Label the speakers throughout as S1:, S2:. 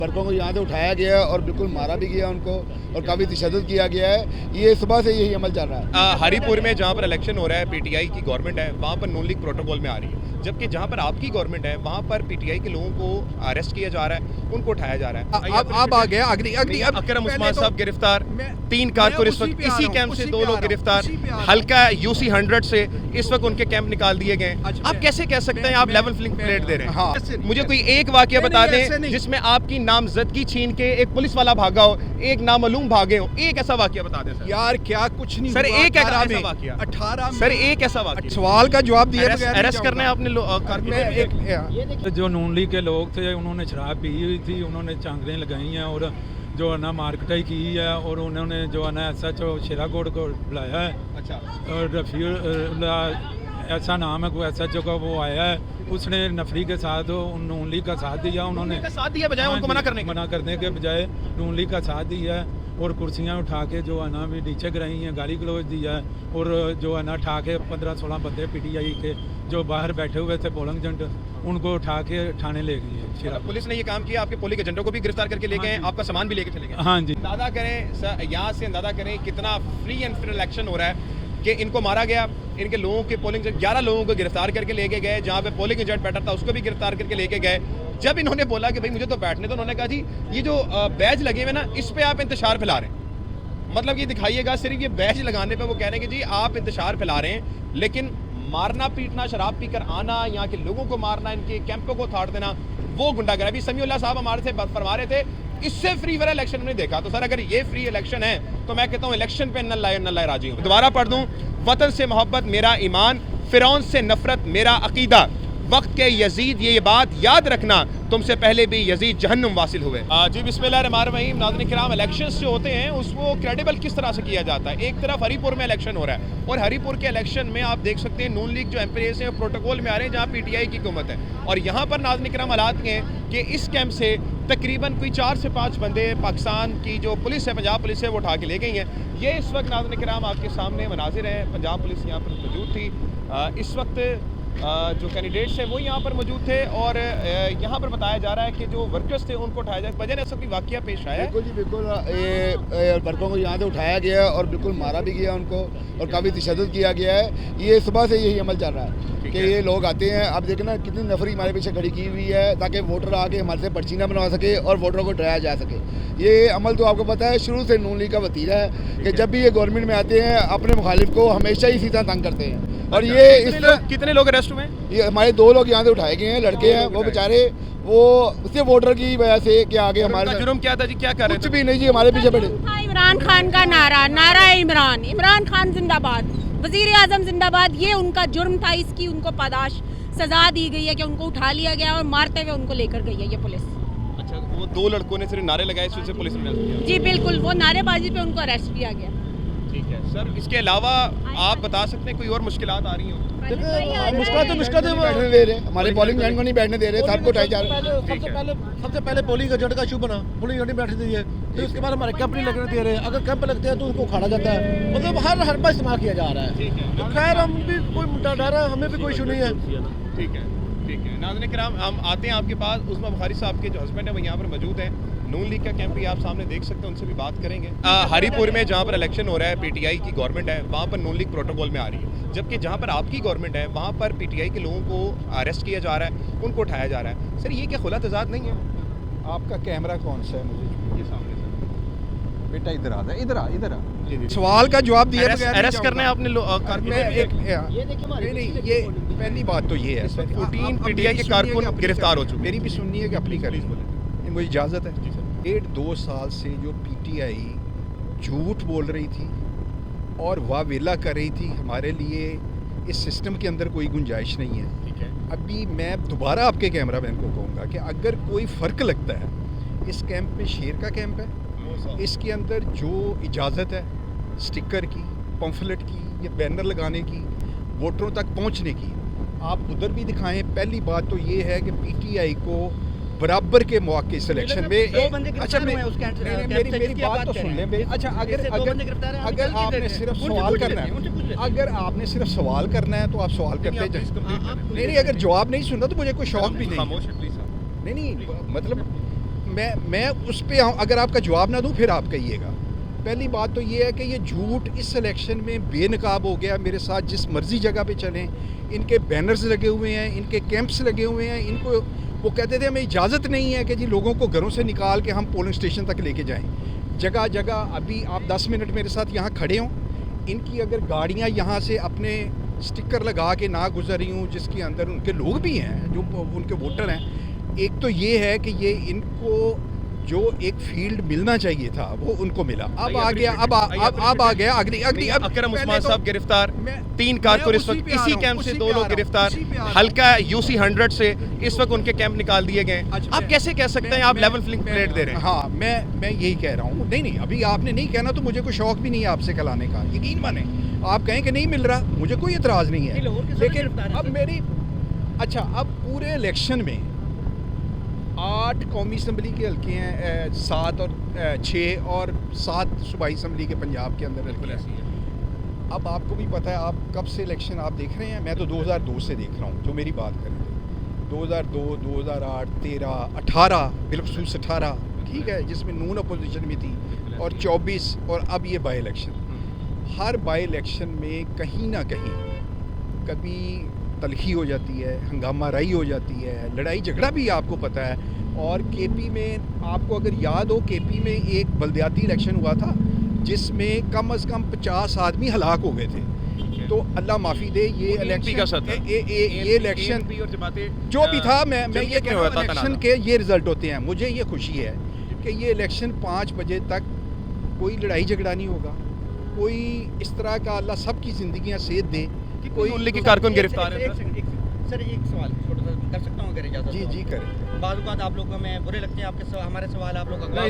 S1: वर्करों को यहाँ से उठाया गया है और बिल्कुल मारा भी गया उनको और काफ़ी तशद्दुद किया गया है। ये सुबह से यही अमल चल रहा है।
S2: हरीपुर में जहाँ पर इलेक्शन हो रहा है, पीटीआई की गवर्नमेंट है, वहाँ पर नून लीग प्रोटोकॉल में आ रही है, जबकि जहाँ पर आपकी गवर्नमेंट है वहाँ पर पीटीआई के लोगों को अरेस्ट किया जा रहा है, उनको उठाया जा रहा है।
S3: अब आ गया अकरम
S2: उस्मान साहब गिरफ्तार, 3 कारकुन इस वक्त इसी कैंप से 2 लोग गिरफ्तार, हल्का यूसी 100 से इस वक्त उनके कैंप निकाल दिए गए। आप कैसे कह सकते हैं आप लेवल फ्लिंग प्लेट दे रहे हैं?
S3: हाँ।
S2: मुझे कोई एक वाकया बता दें जिसमें आपकी नामजदगी छीन के एक पुलिस वाला भागा हो, एक नामालूम भागे हो, एक ऐसा वाकया बता दें सर।
S3: यार क्या कुछ नहीं
S2: सर, एक ऐसा वाकया
S3: 18
S2: सर, एक ऐसा वाकया
S3: सवाल का जवाब दिए बगैर
S2: अरेस्ट करना है आपने
S4: जो नून लीग के लोग थे उन्होंने शराब पी हुई थी, उन्होंने चांगरें लगाई हैं और जो है ना मारकटाई की है और उन्होंने जो है ना SHO शेरागोड़ को बुलाया है।
S2: अच्छा।
S4: और रफ़ी ऐसा नाम है कोई SHO का, वो आया है, उसने नफरी के साथ नून लीग का साथ दिया, उन्होंने
S2: साथ दिया बजाय उनको मना करने
S4: के बजाय नून लीग का साथ दिया है और कुर्सियां उठा के जो है ना भी नीचे गिराई हैं, गाली गलौज दिया है और जो है ना उठा के 15-16 बंदे पीटीआई के जो बाहर बैठे हुए थे पोलिंग एजेंट, उनको उठा के थाने ले गए।
S2: पुलिस ने ये काम किया, आपके पोलिंग एजेंटों को भी गिरफ्तार करके ले गए, आपका सामान भी लेके चले गए।
S4: हाँ जी।
S2: अंदाजा करें यहाँ से, अंदाजा करें कितना फ्री एंड फेयर इलेक्शन हो रहा है कि इनको मारा गया, इनके लोगों के पोलिंग 11 लोगों को गिरफ्तार करके लेके गए, जहाँ पे पोलिंग एजेंट बैठा था उसको भी गिरफ्तार करके लेके गए। जब इन्होंने बोला कि भाई मुझे तो बैठने तो, उन्होंने कहा जी ये जो बैज लगे हुए ना इस पे आप इंतशार फैला रहे हैं, मतलब ये दिखाइएगा सिर्फ ये बैज लगाने पे वो कह रहे हैं कि जी आप इंतशार फैला रहे हैं, लेकिन मारना पीटना, शराब पीकर आना, यहाँ के लोगों को मारना, इनके कैंपों को थाड़ देना, वो गुंडागर्दी। अभी समीउल्लाह साहब हमारे से फरमा रहे थे इससे फ्री वाला इलेक्शन हमने देखा, तो सर अगर ये फ्री इलेक्शन है तो मैं कहता हूँ इलेक्शन पे न लाए राजी हूँ। दोबारा पढ़ दूँ, वतन से मोहब्बत मेरा ईमान, फिरौन से नफरत मेरा अकीदा, वक्त के यजीद ये बात याद रखना, तुमसे पहले भी यजीद जहन्नुम वासिल हुए। जी बिस्मिल्लाहिर्रहमानिर्रहीम। नाज़रीन किराम, इलेक्शंस जो होते हैं उसको क्रेडिबल किस तरह से किया जाता है? एक तरफ हरीपुर में इलेक्शन हो रहा है और हरीपुर के इलेक्शन में आप देख सकते हैं नून लीग जो एमपीएस हैं प्रोटोकॉल में आ रहे हैं जहाँ पीटीआई की हुकूमत है, और यहाँ पर नाज़रीन किराम हालात ये हैं कि इस कैंप से तकरीबन कोई 4 से 5 बंदे पाकिस्तान की जो पुलिस है, पंजाब पुलिस है, वो उठा के ले गई हैं। ये इस वक्त नाज़रीन किराम आपके सामने मनाजिर हैं, पंजाब पुलिस यहाँ पर मौजूद थी। इस वक्त जो कैंडिडेट्स हैं वो यहाँ पर मौजूद थे और यहाँ पर बताया जा रहा है कि जो वर्कर्स थे उनको उठाया जाए, वजह ऐसा कोई वाकया पेश आया है?
S1: बिल्कुल जी बिल्कुल, ये वर्करों को यहाँ से उठाया गया है और बिल्कुल मारा भी गया उनको और काफ़ी तशद्दुद किया गया है। ये सुबह से यही अमल चल रहा है कि ये लोग आते हैं, आप देखें ना कितनी नफरी हमारे पीछे खड़ी की हुई है ताकि वोटर आके हमारे से पर्ची ना बनवा सके और वोटरों को डराया जा सके। ये अमल तो आपको पता है शुरू से नून लीग का वतीरा है कि जब भी ये गवर्नमेंट में आते हैं अपने मुखालिफ को हमेशा इसी तरह तंग करते हैं। और ये
S2: कितने लोग अरेस्ट हुए?
S1: ये हमारे 2 लोग यहाँ से उठाए गए हैं, लड़के हैं, वो बेचारे वो सिर्फ वोटर की वजह से कि आगे हमारे
S2: जुर्म क्या था जी, क्या कर रहे थे?
S1: कुछ भी नहीं जी, हमारे पीछे बैठे।
S5: इमरान खान का नारा इमरान खान जिंदाबाद, वजीर आजम जिंदाबाद, ये उनका जुर्म था, इसकी उनको पादाश सजा दी गई है कि उनको उठा लिया गया और मारते हुए उनको लेकर गई है ये पुलिस।
S2: अच्छा, वो 2 लड़कों ने सिर्फ नारे लगाए, इससे पुलिस ने अरेस्ट किया?
S5: जी बिल्कुल, वो नारेबाजी पे उनको अरेस्ट किया गया।
S2: ठीक है सर, इसके अलावा आप बता सकते हैं कोई और मुश्किलात आ रही हो?
S1: मुश्किल बैठने दे रहे, हमारे पोलिंग एजेंट को नहीं बैठने दे रहे, सबको उठाए जा रहे।
S3: सबसे पहले पोलिंग एजेंट का इशू बना, पोलिंग एजेंट बैठने दिए, तो उसके बाद हमारे कैंप नहीं लगने दे रहे, अगर कैंप लगते हैं तो उनको उखाड़ा जाता है, मतलब हर हरबा इस्तेमाल किया जा रहा है। तो खैर हम भी कोई मुद्दा डर है, हमें भी कोई इशू नहीं है।
S2: ठीक है, ठीक है। नाज़रीन किराम, हम आते हैं आपके पास, उस्मा बुखारी साहब के जो हस्बैंड है वो यहाँ पर मौजूद हैं, नून लीग का कैंप भी आप सामने देख सकते हैं, उनसे भी बात करेंगे। हरीपुर में जहाँ पर इलेक्शन हो रहा है, पीटीआई की गवर्नमेंट है, वहाँ पर नून लीग प्रोटोकॉल में आ रही है, जबकि जहाँ पर आपकी गवर्नमेंट है वहाँ पर पीटीआई के लोगों को अरेस्ट किया जा रहा है, उनको उठाया जा रहा है। सर ये क्या खुला तजाद नहीं है?
S3: आपका कैमरा कौन सा है? मुझे
S2: ये सामने
S3: बेटा इधर आ, इधर आ, इधर आ।
S2: जी जी।
S3: सवाल का जवाब दिए बगैर
S2: अरेस्ट करना है आपने
S3: ये पहली बात तो ये है
S2: 14 पीटीआई के कारकुन गिरफ्तार हो चुके।
S3: मेरी भी सुननी है कि अपनी करी, मुझे इजाज़त है? 1.5 साल से जो पीटीआई झूठ बोल रही थी और वावेला कर रही थी, हमारे लिए इस सिस्टम के अंदर कोई गुंजाइश नहीं है।
S2: ठीक है।
S3: अभी मैं दोबारा आपके कैमरा मैन को कहूँगा कि अगर कोई फ़र्क लगता है, इस कैंप में शेर का कैंप है, इसके अंदर जो इजाज़त है स्टिकर की, पंफलेट की या बैनर लगाने की, वोटरों तक पहुँचने की, आप उधर भी दिखाएं। पहली बात तो ये है कि पीटीआई को बराबर के मौके सिलेक्शन में अच्छा मेरी बात तो सुन लें। अच्छा अगर आपने सिर्फ सवाल करना है, अगर आपने सिर्फ सवाल करना है तो आप सवाल करते जाए। नहीं, अगर जवाब नहीं सुनना तो मुझे कोई शौक भी नहीं।
S2: खामोश है प्लीज।
S3: नहीं, मतलब मैं उस पे अगर आपका जवाब ना दूं फिर आप कहिएगा। पहली बात तो ये है कि ये झूठ इस इलेक्शन में बेनकाब हो गया। मेरे साथ जिस मर्जी जगह पे चलें, इनके बैनर्स लगे हुए हैं, इनके कैंप्स लगे हुए हैं। इनको वो कहते थे हमें इजाज़त नहीं है कि जी लोगों को घरों से निकाल के हम पोलिंग स्टेशन तक लेके जाएं। जगह जगह अभी आप 10 मिनट मेरे साथ यहाँ खड़े हों, इनकी अगर गाड़ियाँ यहाँ से अपने स्टिकर लगा के ना गुजर रही हूँ, जिसके अंदर उनके लोग भी हैं जो उनके वोटर हैं, एक तो ये है कि ये इनको जो एक फील्ड मिलना चाहिए था वो उनको मिला। अब आ गया अब आ गया अगली
S2: अकरम उस्मान साहब गिरफ्तार, 3 कारकुन इस वक्त इसी कैंप से 2 लोग गिरफ्तार, हल्का UC 100 से इस वक्त उनके कैंप निकाल दिए गए। आप कैसे कह सकते हैं आप लेवल प्लेइंग दे रहे हैं?
S3: हाँ, मैं यही कह रहा हूँ। नहीं अभी आपने नहीं कहना तो मुझे कोई शौक भी नहीं है आपसे कहलाने का, यकीन माने। आप कहें कि नहीं मिल रहा, मुझे कोई एतराज़ नहीं है। लेकिन अब अब पूरे इलेक्शन में 8 कौमी असम्बली के हल्के हैं, 7 और 6 और 7 सूबाई असम्बली के पंजाब के अंदर हल्के हैं। अब आपको भी पता है, आप कब से इलेक्शन आप देख रहे हैं? मैं तो 2002 से देख रहा हूँ, जो मेरी बात करें तो 2002, 2008, 13, 18 बिलखसूस 18, ठीक है, जिसमें नून अपोजिशन में थी, और 24 और अब ये by election. Her by election में कहीं ना कहीं कभी तलखी हो जाती है, हंगामा राई हो जाती है, लड़ाई झगड़ा भी आपको पता है। और केपी में आपको अगर याद हो, केपी में एक बल्दियाती इलेक्शन हुआ था जिसमें कम से कम 50 आदमी हलाक हो गए थे। तो अल्लाह माफ़ी दे, ये इलेक्शन ये इलेक्शन जो भी था, मैं ये कह रहा हूँ इलेक्शन के ये रिज़ल्ट होते हैं। मुझे ये खुशी है कि ये इलेक्शन 5 बजे तक कोई लड़ाई झगड़ा नहीं होगा, कोई इस तरह का, अल्लाह सबकी ज़िंदगियाँ सेध दे।
S2: कोई उल्ले के कारकुन गिरफ्तार है।
S6: सर एक सवाल छोटा सा कर सकता हूँ अगर इजाज़त?
S3: जी करें।
S6: बाज़ औक़ात आप लोगों में बुरे लगते हैं आपके हमारे सवाल, आप लोग
S3: नहीं,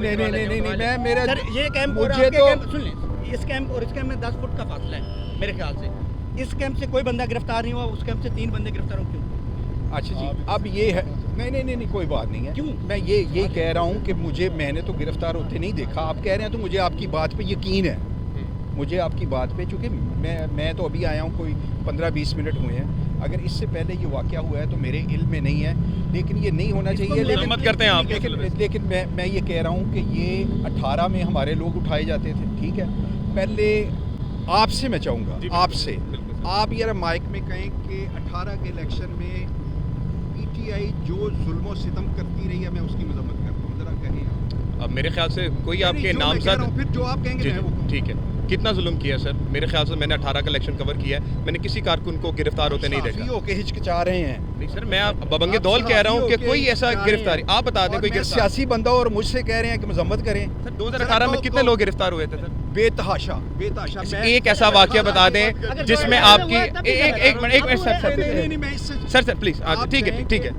S3: मैं मेरा
S6: सर ये कैंप
S3: मुझे तो
S6: सुन लें, इस कैंप और इस कैंप में 10 फुट का फासला है मेरे ख्याल से। इस कैंप से कोई बंदा गिरफ्तार नहीं हुआ, उस कैंप से 3 बंदे गिरफ्तार हो, क्यों?
S3: अच्छा जी, अब ये है, नहीं कोई बात नहीं है।
S6: क्यों?
S3: मैं ये कह रहा हूँ कि मैंने तो गिरफ्तार होते नहीं देखा। आप कह रहे हैं तो मुझे आपकी बात पे यकीन है, मुझे आपकी बात पे, चूँकि मैं तो अभी आया हूँ, कोई 15-20 मिनट हुए हैं। अगर इससे पहले ये वाक़या हुआ है तो मेरे इल्म में नहीं है, लेकिन ये नहीं होना चाहिए।
S2: मजम्मत करते हैं आप।
S3: लेकिन मैं ये कह रहा हूँ कि ये 18 में हमारे लोग उठाए जाते थे, ठीक है। पहले आपसे मैं चाहूँगा, आपसे आप यार माइक में कहें कि 18 के इलेक्शन में PTI जो जुल्म सितम करती रही है, मैं उसकी मजम्मत करता हूँ, ज़रा कहें।
S2: अब मेरे ख्याल से कोई आपके नामजद,
S3: फिर जो आप कहेंगे मैं वो
S2: ठीक है। कितना जुल्म किया सर? मेरे ख्याल से मैंने 18 का इलेक्शन कवर किया है, मैंने किसी कारकुन को गिरफ्तार होते नहीं देखा।
S3: के हिचकिचा रहे हैं।
S2: नहीं सर, मैं बबंगे दौल कह रहा हूँ कि कोई ऐसा गिरफ्तारी आप बता दें, कोई
S3: सियासी बंदा और मुझसे कह रहे हैं कि मजम्मत करें।
S2: सर 2018 में कितने लोग गिरफ्तार हुए थे सर?
S3: बेतहाशा।
S2: एक ऐसा वाकया बता दें जिसमें आपकी एक मिनट सर प्लीज, ठीक है,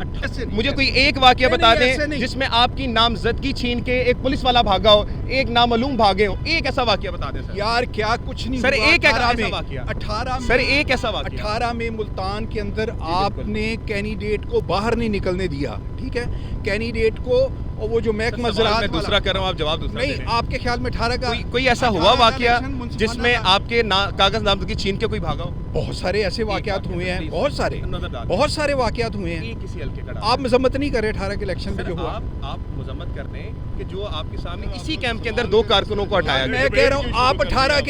S2: मुझे कोई एक वाकया बता दें जिसमें आपकी नामजदगी छीन के एक पुलिस वाला भागा हो, एक नामालूम भागे हो। एक ऐसा वाकया बता दें सर।
S3: यार क्या कुछ नहीं
S2: सर,
S3: हुआ।
S2: एक ऐसा वाकया
S3: 18
S2: सर, एक ऐसा वाकया
S3: 18 में मुल्तान के अंदर आपने कैंडिडेट को बाहर नहीं निकलने दिया, ठीक है। कैंडिडेट को, और वो जो महकमा ज़राअत
S2: दूसरा कर रहा हूँ, आप जवाब दूसरा
S3: नहीं, आपके ख्याल में 18 का
S2: कोई ऐसा हुआ वाकया जिसमें आपके कागज नामजदगी छीन के कोई भागा हो?
S3: बहुत सारे ऐसे वाकयात हुए हैं, बहुत सारे वाकयात हुए हैं।
S2: किसी हल्के का
S3: आप मजम्मत नहीं कर रहे 18 के इलेक्शन में जो हुआ।
S2: आप मजम्मत कर रहे हैं कि जो आपके सामने इसी कैंप के अंदर 2 कारकुनों को हटाया गया।
S3: मैं कह रहा हूँ आप 18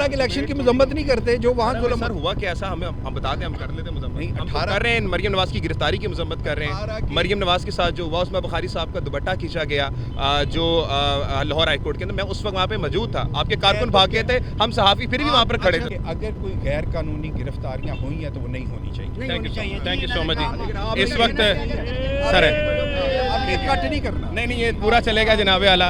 S3: के इलेक्शन की मजम्मत नहीं करते, जो वहाँ
S2: सर हुआ क्या ऐसा, हम बता दें, हम कर लेते मजम्मत।
S3: नहीं,
S2: हम कर रहे हैं, मरियम नवाज की गिरफ्तारी की मजम्मत कर रहे हैं। मरियम नवाज के साथ जो हुआ उसमें बुखारी साहब का दुपट्टा खींचा गया, जो लाहौर हाई कोर्ट के अंदर, मैं उस वक्त वहाँ पे मौजूद था। आपके कारकुन भाग गए थे, हम सहाफ़ी फिर भी वहाँ पर खड़े थे।
S3: अगर कोई गैर कानूनी गिरफ्तारियाँ हुई हैं तो वो नहीं होनी चाहिए।
S2: थैंक यू सो मच जी। इस वक्त सर
S3: कट नहीं करना,
S2: नहीं ये पूरा चलेगा जनाबे आला।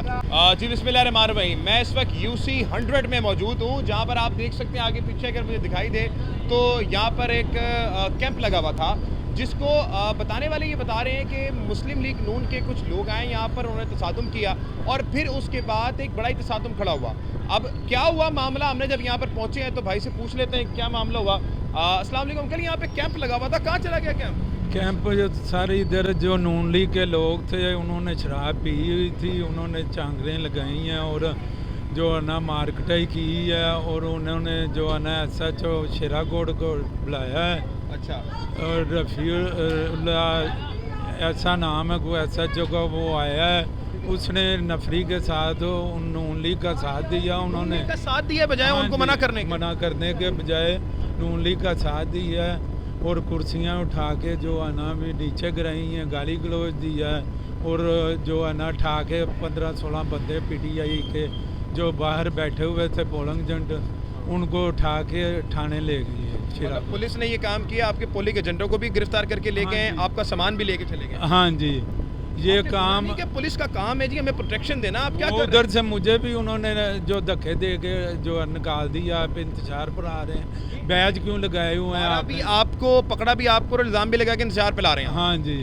S2: जी बिस्मिल्लाहिर्रहमानिर्रहीम। मैं इस वक्त UC 100 में मौजूद हूँ, जहाँ पर आप देख सकते हैं आगे पीछे अगर मुझे दिखाई दे तो यहाँ पर एक कैंप लगा हुआ था, जिसको बताने वाले ये बता रहे हैं कि मुस्लिम लीग नून के कुछ लोग आए यहाँ पर, उन्होंने तसादुम किया और फिर उसके बाद एक बड़ा ही तसादुम खड़ा हुआ। अब क्या हुआ मामला, हमने जब यहाँ पर पहुँचे हैं तो भाई से पूछ लेते हैं क्या मामला हुआ। अस्सलाम वालेकुम अंकल, यहाँ पे कैंप लगा हुआ था, कहाँ चला गया कैंप?
S4: जो सारे इधर जो नून लीग के लोग थे, उन्होंने शराब पी हुई थी, उन्होंने चांगरें लगाई हैं और जो है ना मार्केटाई की है, और उन्होंने जो है ना SHO शेरागोड़ को बुलाया है।
S2: अच्छा।
S4: और रफ़ी ऐसा नाम है कोई SHO का, वो आया है उसने नफरी के साथ नून लीग का साथ दिया, उन्होंने
S2: का साथ दिया बजाय
S4: हाँ
S2: उनको
S4: जी,
S2: मना करने के।
S4: मना करने के बजाय नून लीग का साथ दिया है और कुर्सियां उठा के जो है ना भी नीचे गिराई हैं, गाली गलौज दिया है और जो है ना उठा के 15-16 बंदे पीटीआई के जो बाहर बैठे हुए थे पोलिंग एजेंट, उनको उठा के थाने ले गई है
S2: मतलब
S4: शिरापुर।
S2: पुलिस ने ये काम किया, आपके पोलिंग एजेंटों को भी गिरफ्तार करके ले गए,
S4: हाँ जी।
S2: आपका सामान भी लेके चले गए।
S4: हाँ जी, ये
S2: आपने बोला
S4: काम
S2: नहीं कि पुलिस का काम है जी हमें प्रोटेक्शन देना, आप क्या कर रहे
S4: उधर से मुझे भी उन्होंने जो धक्के दे के जो है निकाल दिया। आप इंतजार पर आ रहे हैं, बैज क्यों लगाए हुए हैं
S2: हैं?
S4: आप?
S2: अभी आपको पकड़ा भी आपको और इल्जाम भी लगा के इंतजार पे ला रहे हैं।
S4: हाँ जी,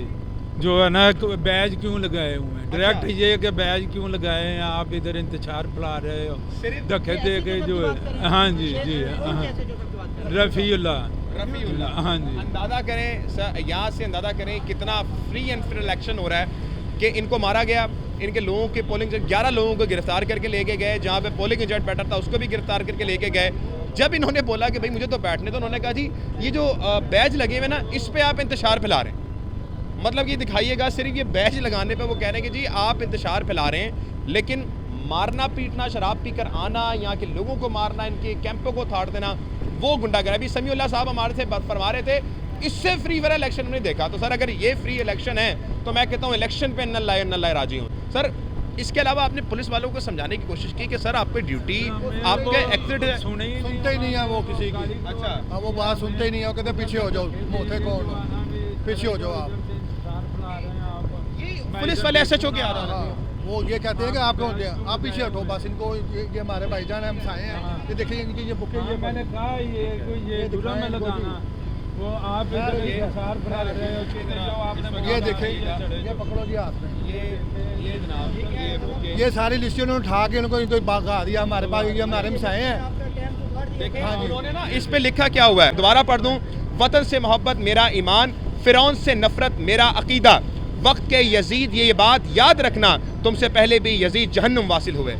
S4: जो है ना बैज क्यों लगाए हुए हैं, डायरेक्ट ये कि बैज क्यों लगाए हैं आप, इधर इंतजार फैला रहे हो,
S2: सिर्फ
S4: धक्के दे के जो है। हाँ जी जी, हाँ रफ़ीउल्लाह, हाँ जी।
S2: अंदाज़ा करें सर, यहाँ से अंदाज़ा करें कितना फ्री एंड फेयर इलेक्शन हो रहा है कि इनको मारा गया, इनके लोगों के पोलिंग 11 लोगों को गिरफ्तार करके लेके गए, जहाँ पे पोलिंग एजेंट बैठा था उसको भी गिरफ्तार करके लेके गए। जब इन्होंने बोला कि भाई मुझे तो बैठने, तो उन्होंने कहा जी ये जो बैज लगे हुए ना इस पे आप इंतशार फैला रहे हैं, मतलब ये दिखाइएगा सिर्फ ये बैज लगाने पे वो कह रहे हैं कि जी आप इंतशार फैला रहे हैं, लेकिन मारना पीटना, शराब पीकर आना, यहाँ के लोगों को मारना, इनके कैंपों को थाड़ देना, वो गुंडागर्दी। अभी समीउल्लाह साहब हमारे से फरमा रहे थे इससे फ्री वाला इलेक्शन हमने देखा। तो सर अगर ये फ्री इलेक्शन है तो मैं कहता हूँ इलेक्शन पे नल्ला राजी हूँ। सर इसके अलावा आपने पुलिस वालों को समझाने की कोशिश की कि सर आपकी ड्यूटी, आपके एक्सीडेंट है।
S4: सुनते
S7: ही नहीं है वो किसी की।
S2: अच्छा,
S7: हाँ, वो बात सुनते ही नहीं है, वो कहते पीछे हो जाओ, मोटे कौन हो, पीछे हो जाओ आप।
S2: ये पुलिस वाले SHO के आ रहा है।
S7: हाँ, वो ये कहते हैं कि आप पीछे हटो बस, इनको ये हमारे भाईजान हैं, हमसाए हैं, ये देखिए इनकी ये बुकें, ये
S4: मैंने कहा ये जुर्म में लगाना, वो आप इधर इंतजार फैला रहे हो, जो आपने
S7: ये देखें, ये पकड़ो जी हाथ में,
S2: ये जनाब
S7: ये सारी लिस्टें उन्होंने उठा के इनको भगा दिया हमारे पास, ये हमारे हमसाए हैं।
S2: देखें
S7: हाँ जी।
S2: उन्होंने ना इस पे लिखा क्या हुआ है, दोबारा पढ़ दूं। वतन से मोहब्बत मेरा ईमान, फिरौन से नफरत मेरा अकीदा, वक्त के यजीद ये बात याद रखना, तुमसे पहले भी यजीद जहन्नुम वासिल हुए।